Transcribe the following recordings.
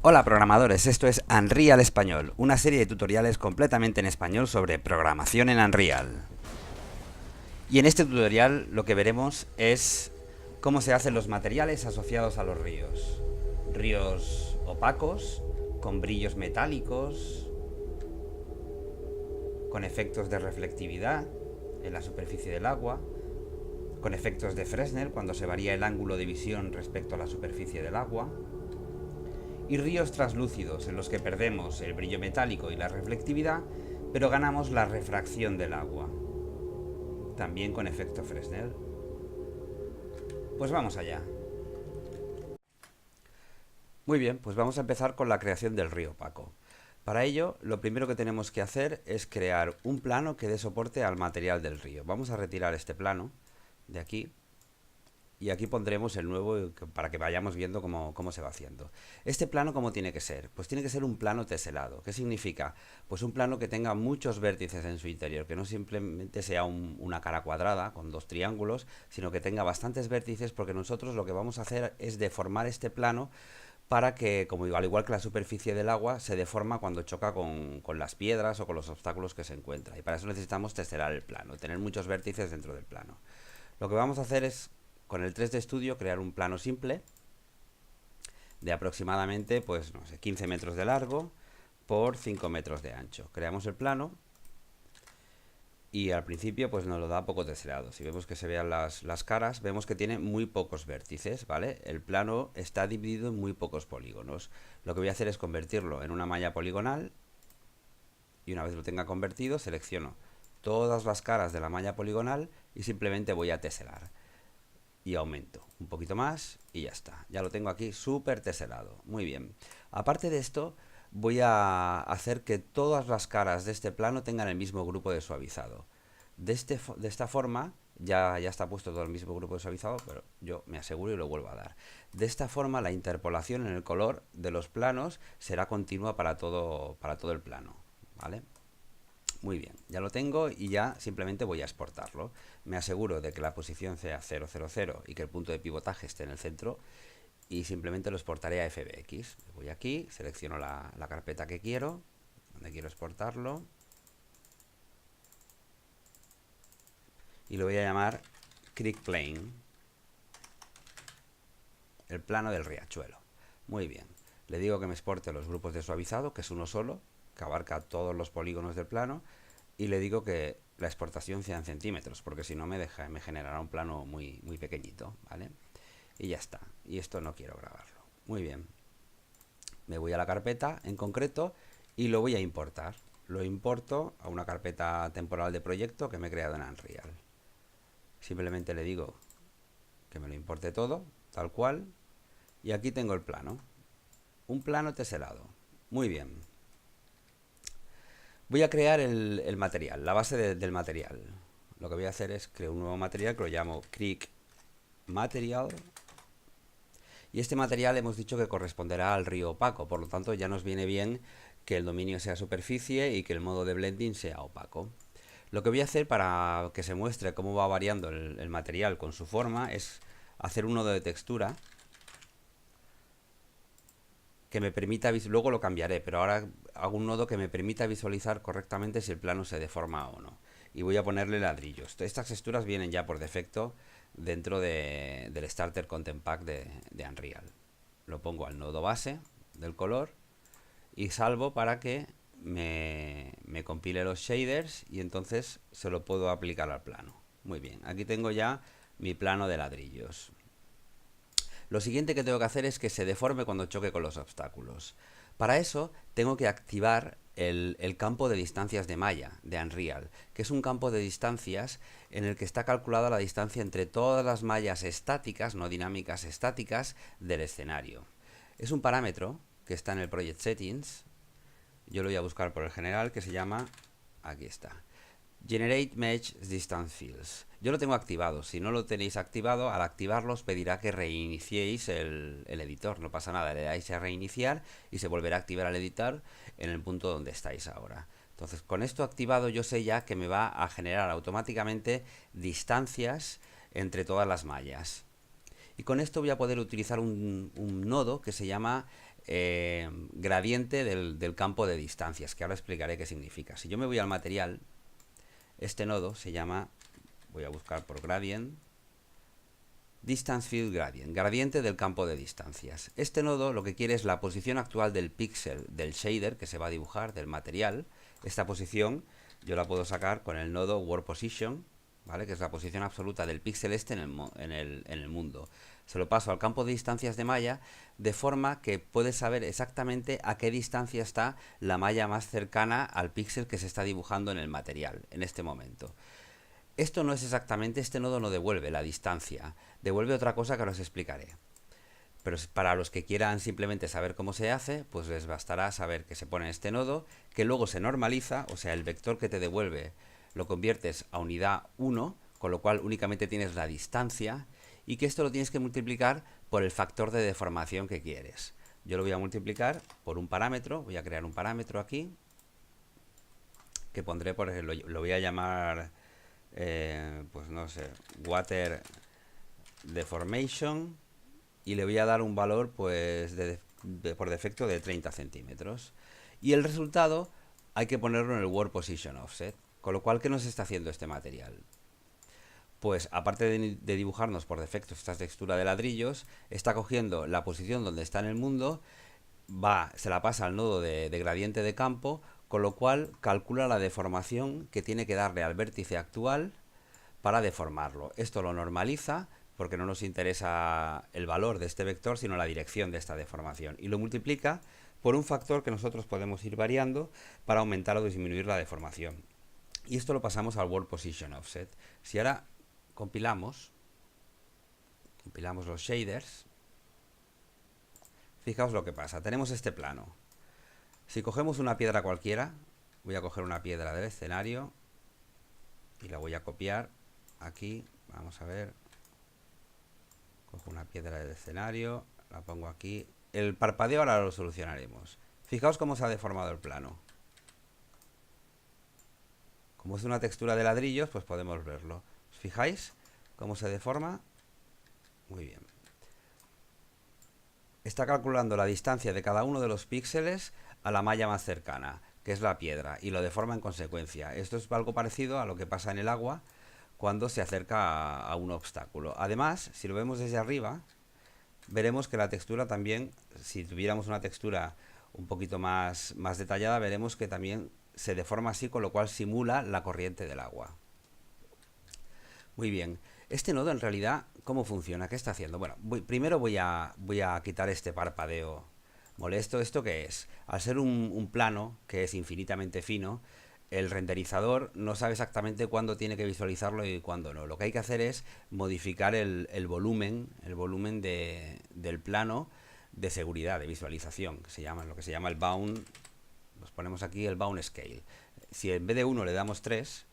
Hola programadores, esto es Unreal Español, una serie de tutoriales completamente en español sobre programación en Unreal. Y en este tutorial lo que veremos es cómo se hacen los materiales asociados a los ríos. Ríos opacos, con brillos metálicos, con efectos de reflectividad en la superficie del agua, con efectos de Fresnel cuando se varía el ángulo de visión respecto a la superficie del agua, y ríos translúcidos en los que perdemos el brillo metálico y la reflectividad, pero ganamos la refracción del agua, también con efecto Fresnel. Pues vamos allá. Muy bien, pues vamos a empezar con la creación del río opaco. Para ello, lo primero que tenemos que hacer es crear un plano que dé soporte al material del río. Vamos a retirar este plano de aquí y aquí pondremos el nuevo para que vayamos viendo cómo se va haciendo. Este plano, ¿cómo tiene que ser? Pues tiene que ser un plano teselado. ¿Qué significa? Pues un plano que tenga muchos vértices en su interior, que no simplemente sea una cara cuadrada con dos triángulos, sino que tenga bastantes vértices, porque nosotros lo que vamos a hacer es deformar este plano para que, como al igual que la superficie del agua, se deforma cuando choca con las piedras o con los obstáculos que se encuentra. Y para eso necesitamos teselar el plano, tener muchos vértices dentro del plano. Lo que vamos a hacer es, con el 3D Studio, crear un plano simple de aproximadamente, pues no sé, 15 metros de largo por 5 metros de ancho. Creamos el plano y al principio pues nos lo da poco teselado. Si vemos que se vean las caras, vemos que tiene muy pocos vértices, ¿vale? El plano está dividido en muy pocos polígonos. Lo que voy a hacer es convertirlo en una malla poligonal y una vez lo tenga convertido selecciono todas las caras de la malla poligonal y simplemente voy a teselar. Y aumento un poquito más y ya está. Ya lo tengo aquí súper teselado. Muy bien. Aparte de esto, voy a hacer que todas las caras de este plano tengan el mismo grupo de suavizado. De esta forma, ya está puesto todo el mismo grupo de suavizado, pero yo me aseguro y lo vuelvo a dar. De esta forma, la interpolación en el color de los planos será continua para todo el plano, ¿vale? Muy bien, ya lo tengo y ya simplemente voy a exportarlo. Me aseguro de que la posición sea 0, 0, 0 y que el punto de pivotaje esté en el centro y simplemente lo exportaré a FBX. Voy aquí, selecciono la carpeta que quiero, donde quiero exportarlo y lo voy a llamar Creek Plane, el plano del riachuelo. Muy bien, le digo que me exporte los grupos de suavizado, que es uno solo, que abarca todos los polígonos del plano, y le digo que la exportación sea en centímetros, porque si no me generará un plano muy pequeñito, ¿vale? Y ya está, y esto no quiero grabarlo. Muy bien, me voy a la carpeta en concreto y lo voy a importar. Lo importo a una carpeta temporal de proyecto que me he creado en Unreal. Simplemente le digo que me lo importe todo, tal cual, y aquí tengo el plano. Un plano teselado. Muy bien. Voy a crear el material, la base del material. Lo que voy a hacer es crear un nuevo material que lo llamo Creek Material. Y este material hemos dicho que corresponderá al río opaco, por lo tanto ya nos viene bien que el dominio sea superficie y que el modo de blending sea opaco. Lo que voy a hacer para que se muestre cómo va variando el material con su forma es hacer un nodo de textura que me permita, luego lo cambiaré, pero ahora hago un nodo que me permita visualizar correctamente si el plano se deforma o no. Y voy a ponerle ladrillos. Estas texturas vienen ya por defecto dentro del Starter Content Pack de Unreal. Lo pongo al nodo base del color y salvo para que me compile los shaders y entonces se lo puedo aplicar al plano. Muy bien, aquí tengo ya mi plano de ladrillos. Lo siguiente que tengo que hacer es que se deforme cuando choque con los obstáculos. Para eso tengo que activar el campo de distancias de malla de Unreal, que es un campo de distancias en el que está calculada la distancia entre todas las mallas estáticas, no dinámicas, estáticas del escenario. Es un parámetro que está en el Project Settings. Yo lo voy a buscar por el general, que se llama, aquí está, Generate Mesh Distance Fields. Yo lo tengo activado. Si no lo tenéis activado, al activarlo os pedirá que reiniciéis el editor. No pasa nada, le dais a reiniciar y se volverá a activar el editor en el punto donde estáis ahora. Entonces, con esto activado yo sé ya que me va a generar automáticamente distancias entre todas las mallas. Y con esto voy a poder utilizar un nodo que se llama gradiente del campo de distancias, que ahora explicaré qué significa. Si yo me voy al material, este nodo se llama, voy a buscar por gradient, Distance Field Gradient, gradiente del campo de distancias. Este nodo lo que quiere es la posición actual del píxel del shader que se va a dibujar, del material. Esta posición yo la puedo sacar con el nodo World Position, ¿vale? Que es la posición absoluta del píxel este en el mundo. Se lo paso al campo de distancias de malla, de forma que puedes saber exactamente a qué distancia está la malla más cercana al píxel que se está dibujando en el material, en este momento. Esto no es exactamente, este nodo no devuelve la distancia, devuelve otra cosa que os explicaré. Pero para los que quieran simplemente saber cómo se hace, pues les bastará saber que se pone este nodo, que luego se normaliza, o sea, el vector que te devuelve lo conviertes a unidad 1, con lo cual únicamente tienes la distancia, y que esto lo tienes que multiplicar por el factor de deformación que quieres. Yo lo voy a multiplicar por un parámetro, voy a crear un parámetro aquí, que pondré, por ejemplo, lo voy a llamar, pues no sé, Water Deformation, y le voy a dar un valor pues por defecto de 30 centímetros. Y el resultado hay que ponerlo en el World Position Offset. Con lo cual, ¿qué nos está haciendo este material? Pues aparte de dibujarnos por defecto esta textura de ladrillos, está cogiendo la posición donde está en el mundo, se la pasa al nodo de gradiente de campo, con lo cual calcula la deformación que tiene que darle al vértice actual para deformarlo. Esto lo normaliza, porque no nos interesa el valor de este vector, sino la dirección de esta deformación. Y lo multiplica por un factor que nosotros podemos ir variando para aumentar o disminuir la deformación. Y esto lo pasamos al World Position Offset. Si ahora compilamos los shaders, fijaos lo que pasa. Tenemos este plano. Si cogemos una piedra cualquiera, voy a coger una piedra del escenario y la voy a copiar aquí. Vamos a ver. Cojo una piedra del escenario, la pongo aquí. El parpadeo ahora lo solucionaremos. Fijaos cómo se ha deformado el plano. Como es una textura de ladrillos, pues podemos verlo. ¿Os fijáis cómo se deforma? Muy bien. Está calculando la distancia de cada uno de los píxeles a la malla más cercana, que es la piedra, y lo deforma en consecuencia. Esto es algo parecido a lo que pasa en el agua cuando se acerca a un obstáculo. Además, si lo vemos desde arriba, veremos que la textura también, si tuviéramos una textura un poquito más detallada, veremos que también se deforma así, con lo cual simula la corriente del agua. Muy bien. Este nodo en realidad, ¿cómo funciona? ¿Qué está haciendo? Bueno, primero voy a quitar este parpadeo molesto. ¿Esto qué es? Al ser un plano que es infinitamente fino, el renderizador no sabe exactamente cuándo tiene que visualizarlo y cuándo no. Lo que hay que hacer es modificar el volumen del plano de seguridad, de visualización, que se llama, lo que se llama el bound. Nos ponemos aquí el bound scale. Si en vez de 1 le damos 3,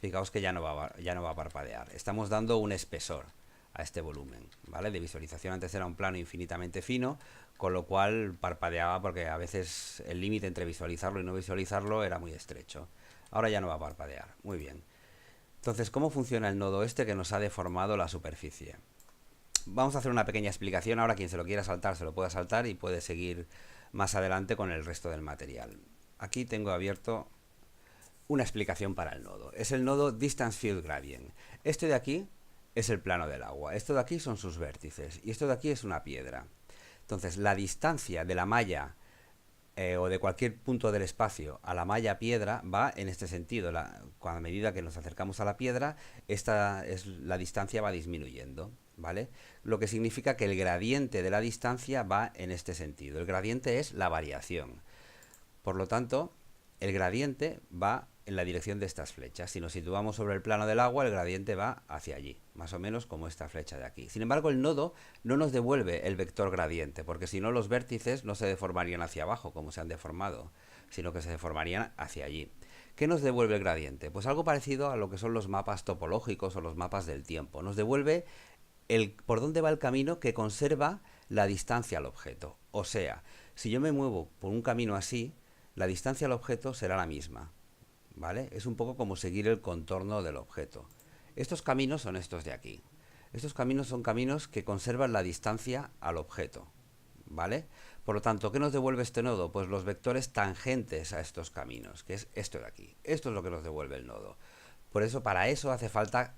fijaos que ya no va a parpadear. Estamos dando un espesor a este volumen, ¿vale? De visualización. Antes era un plano infinitamente fino, con lo cual parpadeaba porque a veces el límite entre visualizarlo y no visualizarlo era muy estrecho. Ahora ya no va a parpadear. Muy bien. Entonces, ¿cómo funciona el nodo este que nos ha deformado la superficie? Vamos a hacer una pequeña explicación. Ahora quien se lo quiera saltar se lo pueda saltar y puede seguir más adelante con el resto del material. Aquí tengo abierto una explicación para el nodo. Es el nodo Distance Field Gradient. Este de aquí es el plano del agua. Esto de aquí son sus vértices. Y esto de aquí es una piedra. Entonces, la distancia de la malla o de cualquier punto del espacio a la malla piedra va en este sentido. A medida que nos acercamos a la piedra, la distancia va disminuyendo, ¿vale? Lo que significa que el gradiente de la distancia va en este sentido. El gradiente es la variación. Por lo tanto, el gradiente va en la dirección de estas flechas. Si nos situamos sobre el plano del agua, el gradiente va hacia allí, más o menos como esta flecha de aquí. Sin embargo, el nodo no nos devuelve el vector gradiente, porque si no los vértices no se deformarían hacia abajo, como se han deformado, sino que se deformarían hacia allí. ¿Qué nos devuelve el gradiente? Pues algo parecido a lo que son los mapas topológicos o los mapas del tiempo. Nos devuelve por dónde va el camino que conserva la distancia al objeto. O sea, si yo me muevo por un camino así, la distancia al objeto será la misma, ¿vale? Es un poco como seguir el contorno del objeto. Estos caminos son estos de aquí. Estos caminos son caminos que conservan la distancia al objeto, ¿vale? Por lo tanto, ¿qué nos devuelve este nodo? Pues los vectores tangentes a estos caminos, que es esto de aquí. Esto es lo que nos devuelve el nodo. Por eso, para eso hace falta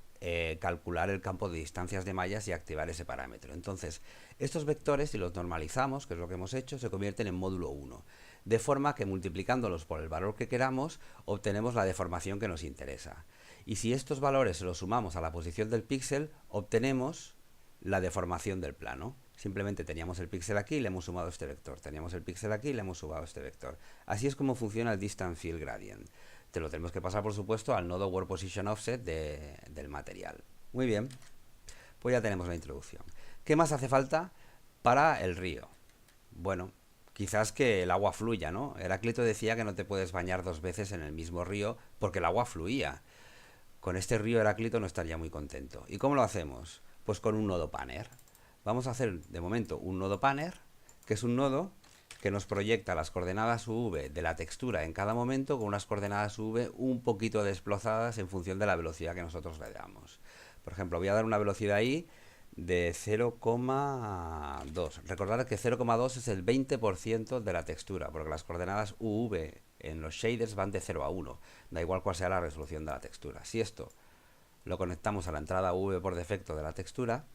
calcular el campo de distancias de mallas y activar ese parámetro. Entonces, estos vectores, si los normalizamos, que es lo que hemos hecho, se convierten en módulo 1. De forma que multiplicándolos por el valor que queramos, obtenemos la deformación que nos interesa. Y si estos valores se los sumamos a la posición del píxel, obtenemos la deformación del plano. Simplemente teníamos el píxel aquí y le hemos sumado este vector. Teníamos el píxel aquí y le hemos sumado este vector. Así es como funciona el Distance Field Gradient. Te lo tenemos que pasar, por supuesto, al nodo World Position Offset del material. Muy bien, pues ya tenemos la introducción. ¿Qué más hace falta para el río? Bueno, quizás que el agua fluya, ¿no? Heráclito decía que no te puedes bañar dos veces en el mismo río porque el agua fluía. Con este río Heráclito no estaría muy contento. ¿Y cómo lo hacemos? Pues con un nodo panner. Vamos a hacer de momento un nodo panner, que es un nodo que nos proyecta las coordenadas UV de la textura en cada momento con unas coordenadas UV un poquito desplazadas en función de la velocidad que nosotros le damos. Por ejemplo, voy a dar una velocidad ahí de 0,2. Recordad que 0,2 es el 20% de la textura, porque las coordenadas UV en los shaders van de 0 a 1. Da igual cuál sea la resolución de la textura. Si esto lo conectamos a la entrada UV por defecto de la textura,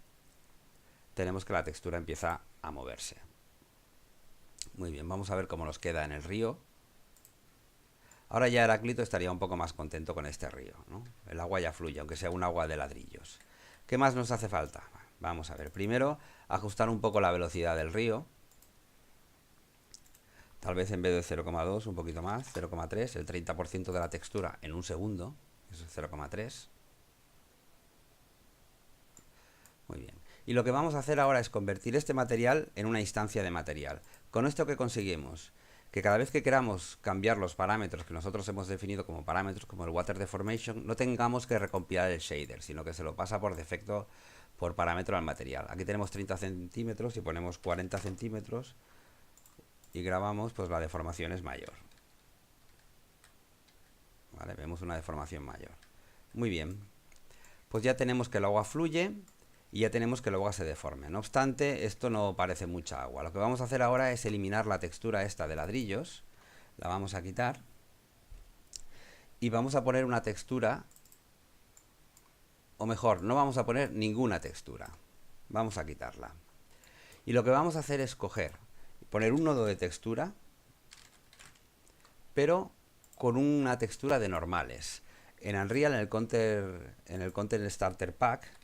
tenemos que la textura empieza a moverse. Muy bien, vamos a ver cómo nos queda en el río. Ahora ya Heráclito estaría un poco más contento con este río, ¿no? El agua ya fluye, aunque sea un agua de ladrillos. ¿Qué más nos hace falta? Vamos a ver, primero ajustar un poco la velocidad del río. Tal vez en vez de 0,2, un poquito más, 0,3, el 30% de la textura en un segundo, eso es 0,3. Muy bien. Y lo que vamos a hacer ahora es convertir este material en una instancia de material. ¿Con esto qué conseguimos? Que cada vez que queramos cambiar los parámetros que nosotros hemos definido como parámetros, como el Water Deformation, no tengamos que recompilar el shader, sino que se lo pasa por defecto por parámetro al material. Aquí tenemos 30 centímetros y ponemos 40 centímetros y grabamos, pues la deformación es mayor. ¿Vale? Vemos una deformación mayor. Muy bien. Pues ya tenemos que el agua fluye y ya tenemos que el agua se deforme. No obstante, esto no parece mucha agua. Lo que vamos a hacer ahora es eliminar la textura esta de ladrillos. La vamos a quitar. Y vamos a poner una textura, o mejor, no vamos a poner ninguna textura. Vamos a quitarla. Y lo que vamos a hacer es poner un nodo de textura, pero con una textura de normales. En Unreal, en el Content Starter Pack,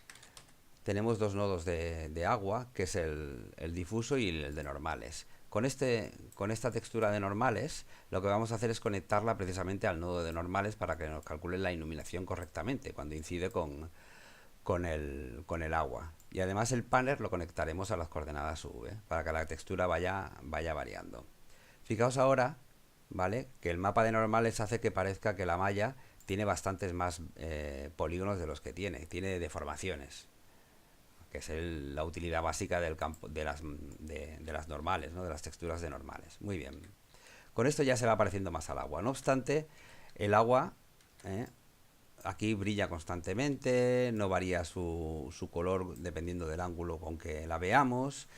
tenemos dos nodos de agua, que es el difuso y el de normales. Con esta textura de normales, lo que vamos a hacer es conectarla precisamente al nodo de normales para que nos calcule la iluminación correctamente cuando incide con el agua. Y además el panel lo conectaremos a las coordenadas UV para que la textura vaya variando. Fijaos ahora, ¿vale?, que el mapa de normales hace que parezca que la malla tiene bastantes más polígonos de los que tiene deformaciones, que es la utilidad básica del campo de las normales, ¿no?, de las texturas de normales. Muy bien. Con esto ya se va pareciendo más al agua. No obstante, el agua aquí brilla constantemente, no varía su color dependiendo del ángulo con que la veamos.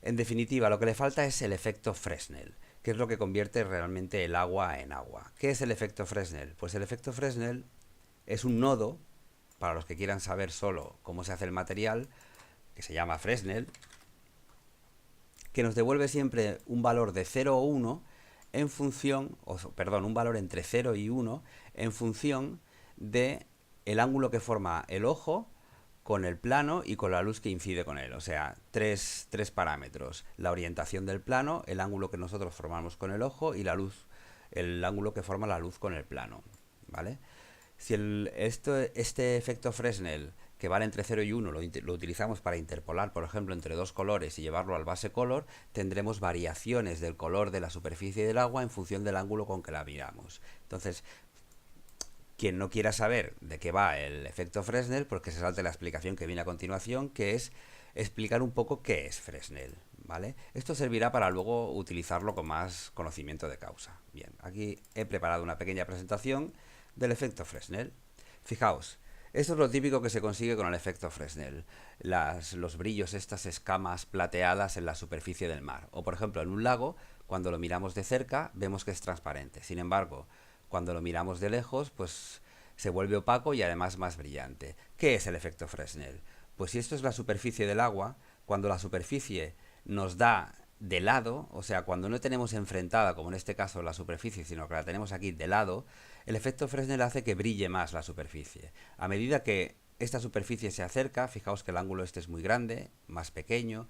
En definitiva, lo que le falta es el efecto Fresnel, que es lo que convierte realmente el agua en agua. ¿Qué es el efecto Fresnel? Pues el efecto Fresnel es un nodo, para los que quieran saber solo cómo se hace el material, que se llama Fresnel, que nos devuelve siempre un valor de 0 o 1 en función, un valor entre 0 y 1 en función de el ángulo que forma el ojo con el plano y con la luz que incide con él. O sea, tres parámetros: la orientación del plano, el ángulo que nosotros formamos con el ojo y la luz, el ángulo que forma la luz con el plano, ¿vale? Si este efecto Fresnel, que vale entre 0 y 1, lo utilizamos para interpolar, por ejemplo, entre dos colores y llevarlo al base color, tendremos variaciones del color de la superficie del agua en función del ángulo con que la miramos. Entonces, quien no quiera saber de qué va el efecto Fresnel, pues que se salte la explicación que viene a continuación, que es explicar un poco qué es Fresnel, ¿vale? Esto servirá para luego utilizarlo con más conocimiento de causa. Bien, aquí he preparado una pequeña presentación del efecto Fresnel. Fijaos, Esto es lo típico que se consigue con el efecto Fresnel. Los brillos, estas escamas plateadas en la superficie del mar. O por ejemplo, en un lago, cuando lo miramos de cerca, vemos que es transparente. Sin embargo, cuando lo miramos de lejos, pues se vuelve opaco y además más brillante. ¿Qué es el efecto Fresnel? Pues si esto es la superficie del agua, cuando la superficie nos da de lado, o sea, cuando no tenemos enfrentada, como en este caso, la superficie, sino que la tenemos aquí de lado, el efecto Fresnel hace que brille más la superficie. A medida que esta superficie se acerca, fijaos que el ángulo este es muy grande, más pequeño,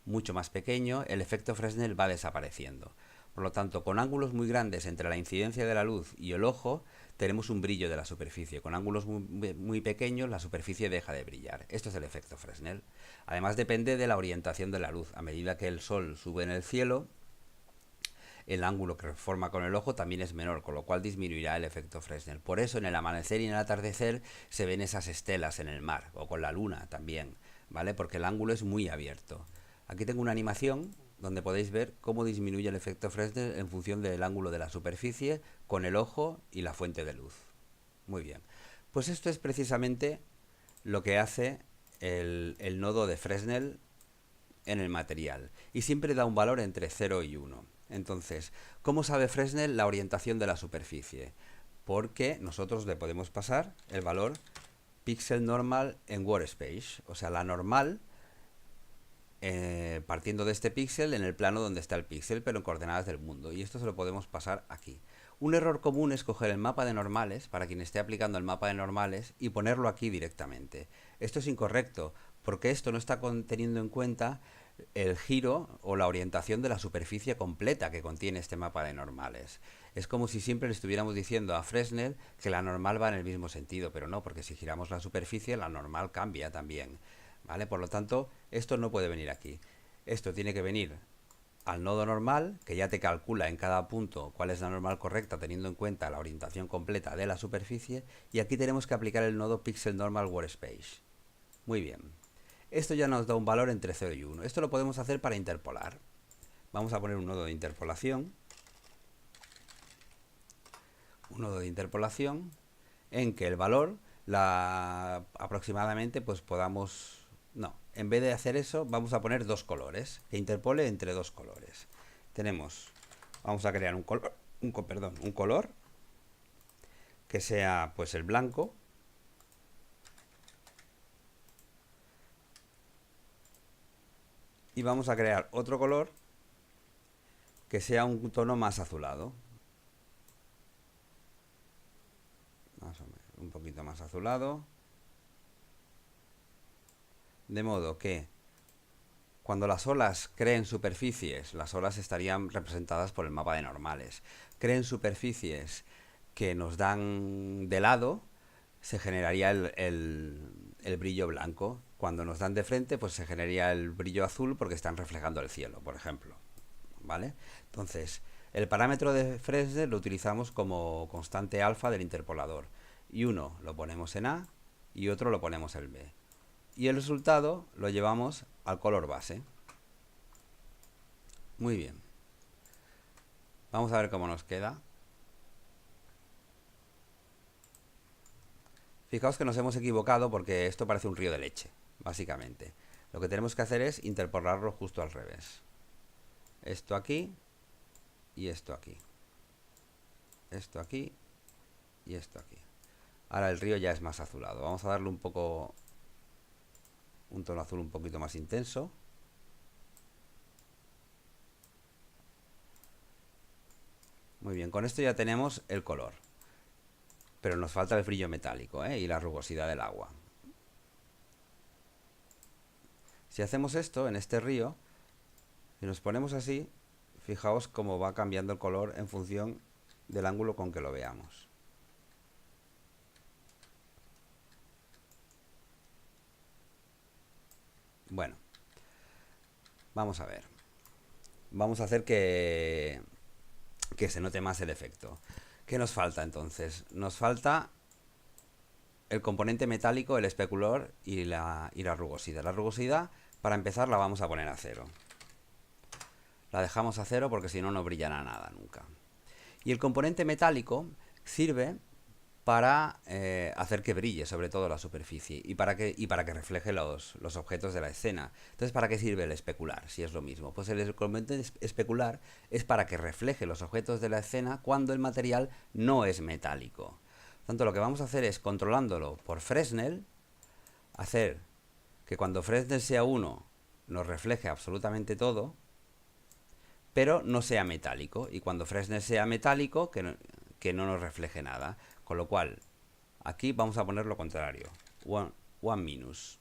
mucho más pequeño, el efecto Fresnel va desapareciendo. Por lo tanto, con ángulos muy grandes entre la incidencia de la luz y el ojo, tenemos un brillo de la superficie. Con ángulos muy pequeños, la superficie deja de brillar. Esto es el efecto Fresnel. Además, depende de la orientación de la luz. A medida que el sol sube en el cielo, el ángulo que forma con el ojo también es menor, con lo cual disminuirá el efecto Fresnel. Por eso en el amanecer y en el atardecer se ven esas estelas en el mar, o con la luna también, ¿vale? Porque el ángulo es muy abierto. Aquí tengo una animación donde podéis ver cómo disminuye el efecto Fresnel en función del ángulo de la superficie con el ojo y la fuente de luz. Muy bien. Pues esto es precisamente lo que hace el nodo de Fresnel en el material. Y siempre da un valor entre 0 y 1. Entonces, ¿cómo sabe Fresnel la orientación de la superficie? Porque nosotros le podemos pasar el valor pixel normal en workspace, o sea, la normal partiendo de este píxel en el plano donde está el píxel, pero en coordenadas del mundo. Y esto se lo podemos pasar aquí. Un error común es coger el mapa de normales, para quien esté aplicando el mapa de normales, y ponerlo aquí directamente. Esto es incorrecto, porque esto no está teniendo en cuenta el giro o la orientación de la superficie completa que contiene este mapa de normales. Es como si siempre le estuviéramos diciendo a Fresnel que la normal va en el mismo sentido, pero no, porque si giramos la superficie, la normal cambia también. ¿Vale? Por lo tanto, esto no puede venir aquí. Esto tiene que venir al nodo normal, que ya te calcula en cada punto cuál es la normal correcta, teniendo en cuenta la orientación completa de la superficie, y aquí tenemos que aplicar el nodo Pixel Normal Workspace. Muy bien. Esto ya nos da un valor entre 0 y 1. Esto lo podemos hacer para interpolar. Vamos a poner un nodo de interpolación. Un nodo de interpolación en que el valor aproximadamente pues podamos... No, en vez de hacer eso vamos a poner dos colores, que interpole entre dos colores. Vamos a crear un color que sea pues el blanco. Y vamos a crear otro color que sea un tono más azulado. Más o menos, un poquito más azulado. De modo que cuando las olas creen superficies, las olas estarían representadas por el mapa de normales. Creen superficies que nos dan de lado, se generaría el brillo blanco. Cuando nos dan de frente, pues se generaría el brillo azul porque están reflejando el cielo, por ejemplo. ¿Vale? Entonces, el parámetro de Fresnel lo utilizamos como constante alfa del interpolador. Y uno lo ponemos en A y otro lo ponemos en B. Y el resultado lo llevamos al color base. Muy bien. Vamos a ver cómo nos queda. Fijaos que nos hemos equivocado porque esto parece un río de leche, básicamente. Lo que tenemos que hacer es interpolarlo justo al revés. Esto aquí y esto aquí. Esto aquí y esto aquí. Ahora el río ya es más azulado. Vamos a darle un tono azul un poquito más intenso. Muy bien, con esto ya tenemos el color. Pero nos falta el brillo metálico, y la rugosidad del agua. Si hacemos esto en este río, si nos ponemos así, fijaos cómo va cambiando el color en función del ángulo con que lo veamos. Bueno, vamos a ver. Vamos a hacer que se note más el efecto. ¿Qué nos falta entonces? Nos falta el componente metálico, el especulor y la rugosidad. La rugosidad, para empezar, la vamos a poner a 0. La dejamos a 0 porque si no, no brillará nada nunca. Y el componente metálico sirve para hacer que brille sobre todo la superficie y para que refleje los objetos de la escena. Entonces, ¿para qué sirve el especular? Si es lo mismo. Pues el componente especular es para que refleje los objetos de la escena cuando el material no es metálico. Por tanto, lo que vamos a hacer es, controlándolo por Fresnel, hacer que cuando Fresnel sea 1 nos refleje absolutamente todo, pero no sea metálico. Y cuando Fresnel sea metálico, que no nos refleje nada. Con lo cual, aquí vamos a poner lo contrario. 1 minus.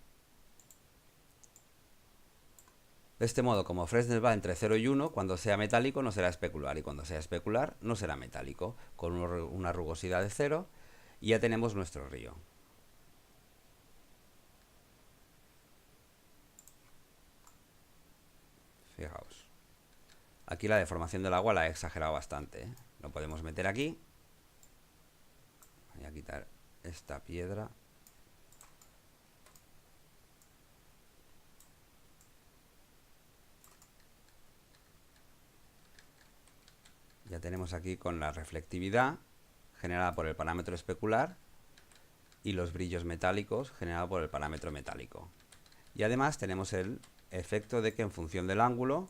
De este modo, como Fresnel va entre 0 y 1, cuando sea metálico no será especular. Y cuando sea especular no será metálico. Con una rugosidad de 0, y ya tenemos nuestro río. Fijaos. Aquí la deformación del agua la he exagerado bastante, ¿eh? Lo podemos meter aquí. Voy a quitar esta piedra. Ya tenemos aquí con la reflectividad generada por el parámetro especular y los brillos metálicos generados por el parámetro metálico. Y además tenemos el efecto de que en función del ángulo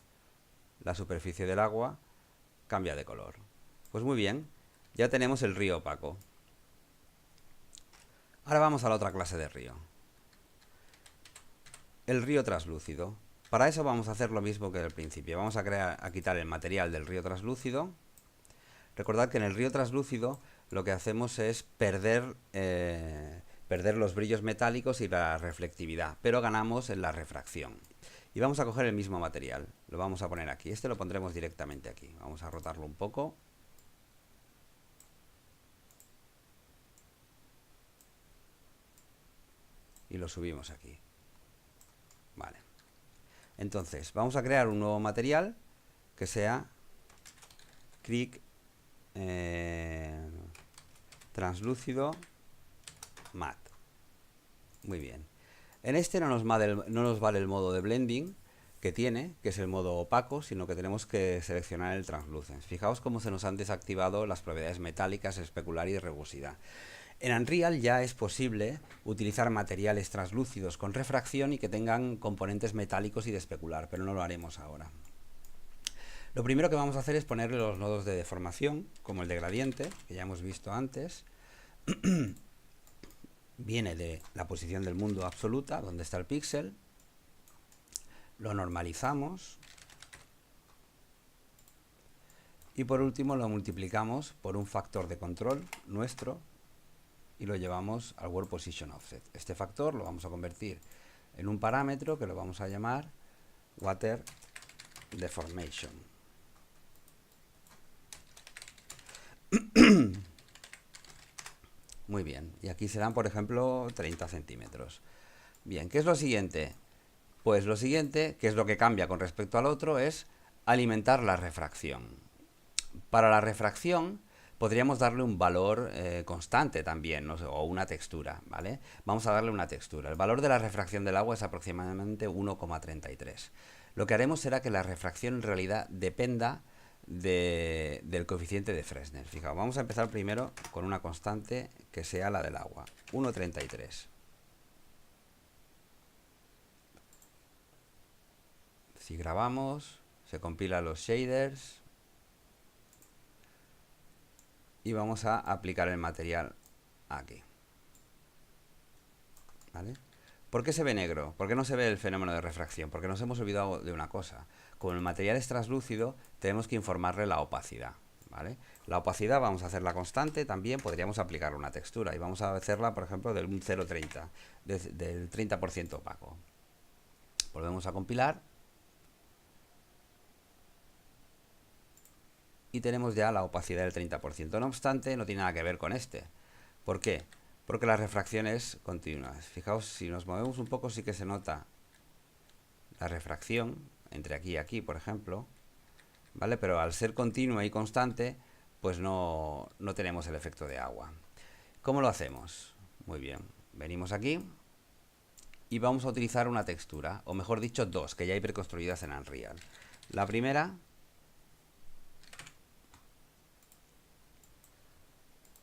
la superficie del agua cambia de color. Pues muy bien, ya tenemos el río opaco. Ahora vamos a la otra clase de río. El río translúcido. Para eso vamos a hacer lo mismo que al principio. Vamos a quitar el material del río translúcido. Recordad que en el río translúcido lo que hacemos es perder los brillos metálicos y la reflectividad, pero ganamos en la refracción. Y vamos a coger el mismo material, lo vamos a poner aquí. Este lo pondremos directamente aquí. Vamos a rotarlo un poco. Y lo subimos aquí. Vale. Entonces, vamos a crear un nuevo material que sea Krieg translúcido matte. Muy bien. En este no nos vale el modo de blending que tiene, que es el modo opaco, sino que tenemos que seleccionar el translucence. Fijaos cómo se nos han desactivado las propiedades metálicas, especular y rugosidad. En Unreal ya es posible utilizar materiales translúcidos con refracción y que tengan componentes metálicos y de especular, pero no lo haremos ahora. Lo primero que vamos a hacer es ponerle los nodos de deformación, como el de gradiente, que ya hemos visto antes. Viene de la posición del mundo absoluta, donde está el píxel. Lo normalizamos. Y por último lo multiplicamos por un factor de control nuestro y lo llevamos al World Position Offset. Este factor lo vamos a convertir en un parámetro que lo vamos a llamar Water Deformation. Muy bien, y aquí serán, por ejemplo, 30 centímetros. Bien, ¿qué es lo siguiente? Pues lo siguiente, que es lo que cambia con respecto al otro, es alimentar la refracción. Para la refracción podríamos darle un valor constante también, ¿no? O una textura, ¿vale? Vamos a darle una textura. El valor de la refracción del agua es aproximadamente 1,33. Lo que haremos será que la refracción en realidad dependa del coeficiente de Fresnel. Fijaos, vamos a empezar primero con una constante que sea la del agua, 1,33. Si grabamos, se compilan los shaders y vamos a aplicar el material aquí. ¿Vale? ¿Por qué se ve negro? ¿Por qué no se ve el fenómeno de refracción? Porque nos hemos olvidado de una cosa. Como el material es translúcido, tenemos que informarle la opacidad, ¿vale? La opacidad vamos a hacerla constante, también podríamos aplicar una textura y vamos a hacerla, por ejemplo, del 0,30, del 30% opaco. Volvemos a compilar y tenemos ya la opacidad del 30%. No obstante, no tiene nada que ver con este. ¿Por qué? Porque la refracción es continua. Fijaos, si nos movemos un poco sí que se nota la refracción entre aquí y aquí, por ejemplo, ¿vale? Pero al ser continua y constante, pues no tenemos el efecto de agua. ¿Cómo lo hacemos? Muy bien, venimos aquí y vamos a utilizar una textura, o mejor dicho, dos, que ya hay preconstruidas en Unreal. La primera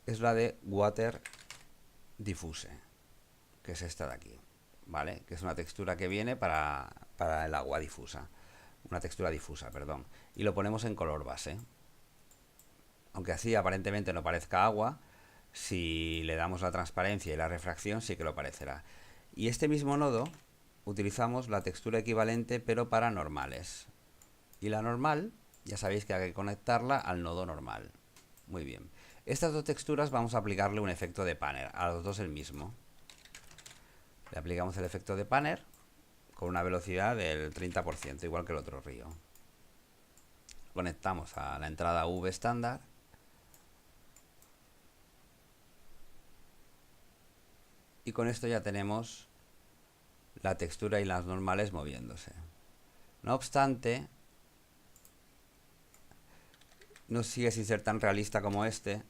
es la de Water Diffuse, que es esta de aquí, ¿vale? Que es una textura que viene para el agua difusa. Una textura difusa, perdón. Y lo ponemos en color base. Aunque así aparentemente no parezca agua, si le damos la transparencia y la refracción sí que lo parecerá. Y este mismo nodo utilizamos la textura equivalente pero para normales. Y la normal, ya sabéis que hay que conectarla al nodo normal. Muy bien. Estas dos texturas vamos a aplicarle un efecto de panner, a los dos el mismo. Le aplicamos el efecto de panner con una velocidad del 30%, igual que el otro río. Conectamos a la entrada V estándar. Y con esto ya tenemos la textura y las normales moviéndose. No obstante, no sigue sin ser tan realista como este,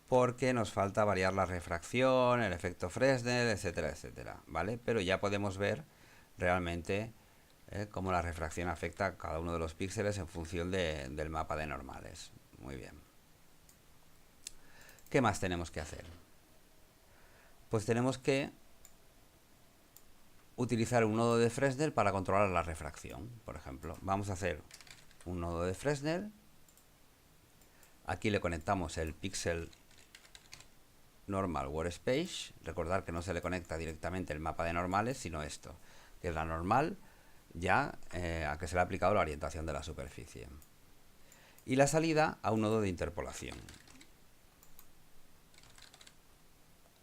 porque nos falta variar la refracción, el efecto Fresnel, etcétera, etcétera, ¿vale? Pero ya podemos ver realmente cómo la refracción afecta a cada uno de los píxeles en función del mapa de normales. Muy bien. ¿Qué más tenemos que hacer? Pues tenemos que utilizar un nodo de Fresnel para controlar la refracción, por ejemplo. Vamos a hacer un nodo de Fresnel. Aquí le conectamos el pixel normal workspace. Recordar que no se le conecta directamente el mapa de normales, sino esto, que es la normal ya a que se le ha aplicado la orientación de la superficie. Y la salida a un nodo de interpolación.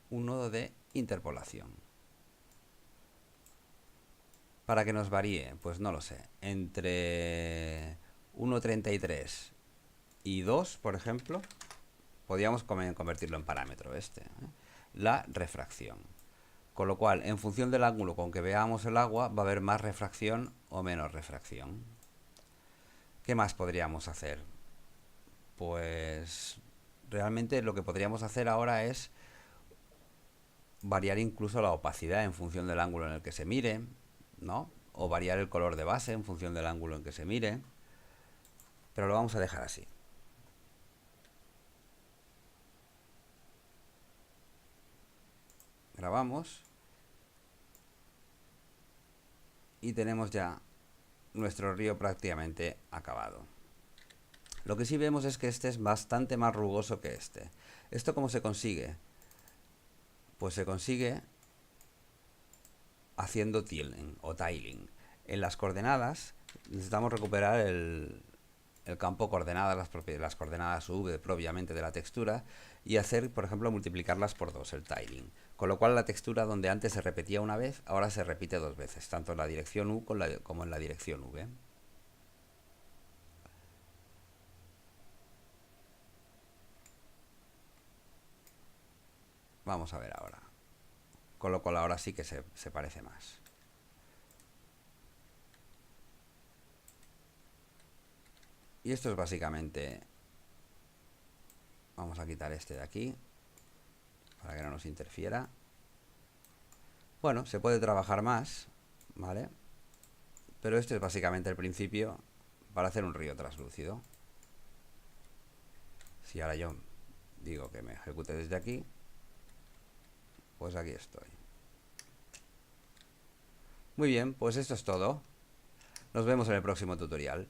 Un nodo de interpolación. Para que nos varíe, pues no lo sé, entre 1,33 y 2, por ejemplo, podríamos convertirlo en parámetro la refracción. Con lo cual, en función del ángulo con que veamos el agua, va a haber más refracción o menos refracción. ¿Qué más podríamos hacer? Pues realmente lo que podríamos hacer ahora es variar incluso la opacidad en función del ángulo en el que se mire, ¿no? O variar el color de base en función del ángulo en que se mire. Pero lo vamos a dejar así. Grabamos. Y tenemos ya nuestro río prácticamente acabado. Lo que sí vemos es que este es bastante más rugoso que este. ¿Esto cómo se consigue? Pues se consigue haciendo tiling o tiling. En las coordenadas necesitamos recuperar el campo coordenadas, las coordenadas V propiamente de la textura, y hacer, por ejemplo, multiplicarlas por 2, el tiling. Con lo cual la textura donde antes se repetía una vez, ahora se repite 2 veces, tanto en la dirección U como en la dirección V. Vamos a ver ahora. Con lo cual ahora sí que se parece más. Y esto es básicamente... Vamos a quitar este de aquí, para que no nos interfiera. Bueno, se puede trabajar más, ¿vale? Pero este es básicamente el principio para hacer un río translúcido. Si ahora yo digo que me ejecute desde aquí, pues aquí estoy. Muy bien, pues esto es todo. Nos vemos en el próximo tutorial.